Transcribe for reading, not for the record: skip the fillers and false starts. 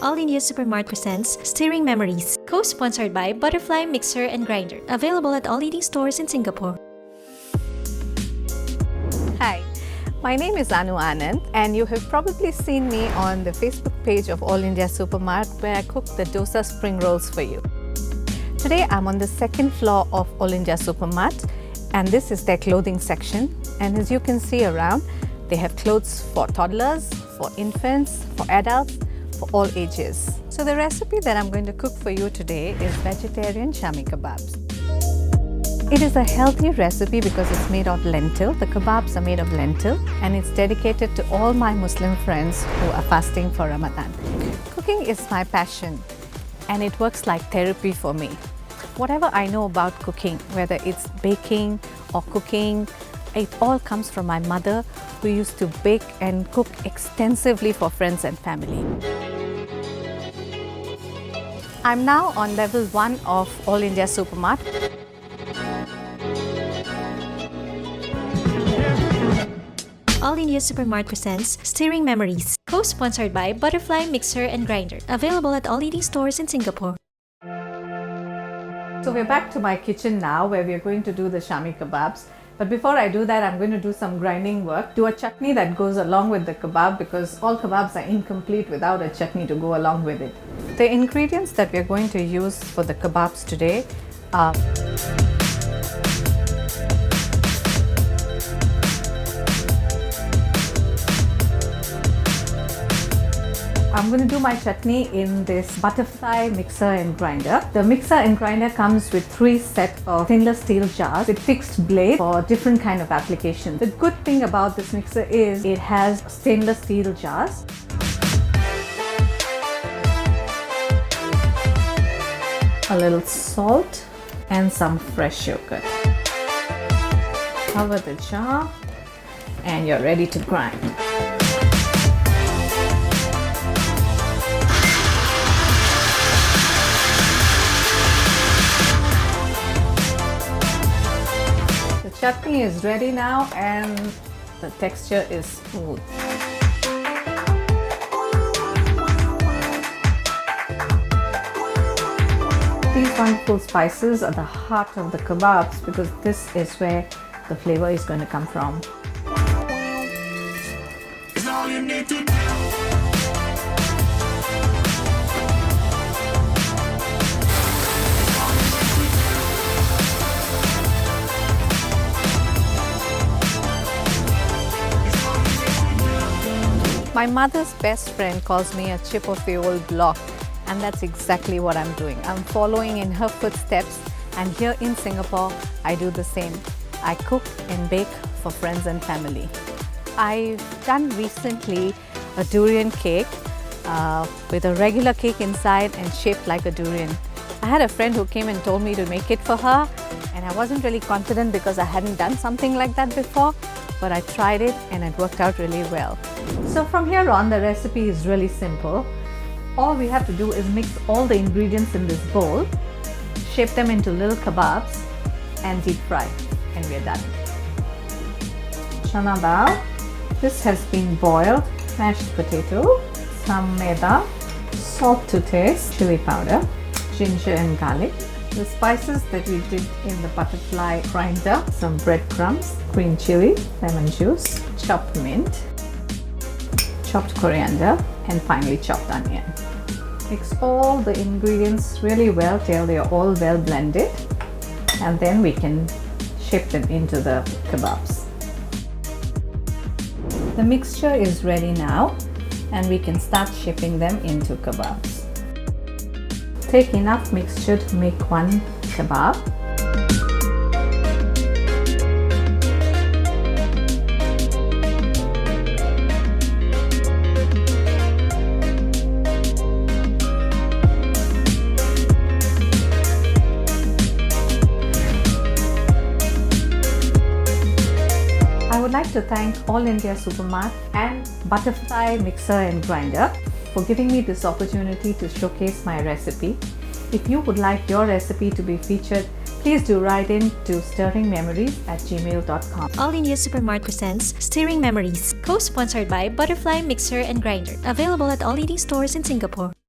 All India Supermart presents Stirring Memories, co-sponsored by Butterfly Mixer and Grinder, available at all leading stores in Singapore. Hi, my name is Anu Anand and you have probably seen me on the Facebook page of All India Supermart where I cook the dosa spring rolls for you. Today I'm on the second floor of All India Supermart and this is their clothing section, and as you can see around, they have clothes for toddlers, for infants, for adults, for all ages. So the recipe that I'm going to cook for you today is vegetarian Shami kebabs. It is a healthy recipe because it's made of lentil. The kebabs are made of lentil and it's dedicated to all my Muslim friends who are fasting for Ramadan. Cooking is my passion and it works like therapy for me. Whatever I know about cooking, whether it's baking or cooking, it all comes from my mother who used to bake and cook extensively for friends and family. I'm now on level 1 of All India Supermart. All India Supermart presents Stirring Memories, co-sponsored by Butterfly Mixer and Grinder, available at all leading stores in Singapore. So we're back to my kitchen now where we're going to do the Shami kebabs. But before I do that, I'm going to do some grinding work, do a chutney that goes along with the kebab because all kebabs are incomplete without a chutney to go along with it. The ingredients that we're going to use for the kebabs today are I'm going to do my chutney in this butterfly mixer and grinder. The mixer and grinder comes with 3 sets of stainless steel jars with fixed blade for different kind of applications. The good thing about this mixer is it has stainless steel jars. A little salt and some fresh yogurt. Cover the jar and you're ready to grind. Chutney is ready now and the texture is smooth. These wonderful spices are the heart of the kebabs because this is where the flavor is going to come from. It's all you need to know. My mother's best friend calls me a chip of the old block, and that's exactly what I'm doing. I'm following in her footsteps, and here in Singapore, I do the same. I cook and bake for friends and family. I've done recently a durian cake with a regular cake inside and shaped like a durian. I had a friend who came and told me to make it for her, and I wasn't really confident because I hadn't done something like that before, but I tried it and it worked out really well. So from here on, the recipe is really simple. All we have to do is mix all the ingredients in this bowl, shape them into little kebabs and deep fry, and we're done. Chana dal. This has been boiled, mashed potato, some maida, salt to taste, chili powder, ginger and garlic. The spices that we did in the butterfly grinder, some breadcrumbs, green chili, lemon juice, chopped mint, chopped coriander and finely chopped onion. Mix all the ingredients really well till they are all well blended, and then we can shape them into the kebabs. The mixture is ready now and we can start shaping them into kebabs. Take enough mixture to make one kebab. I would like to thank All India Supermart and Butterfly Mixer and Grinder for giving me this opportunity to showcase my recipe. If you would like your recipe to be featured, please do write in to stirringmemories@gmail.com. All India Supermart presents Stirring Memories, co-sponsored by Butterfly Mixer and Grinder, available at all leading stores in Singapore.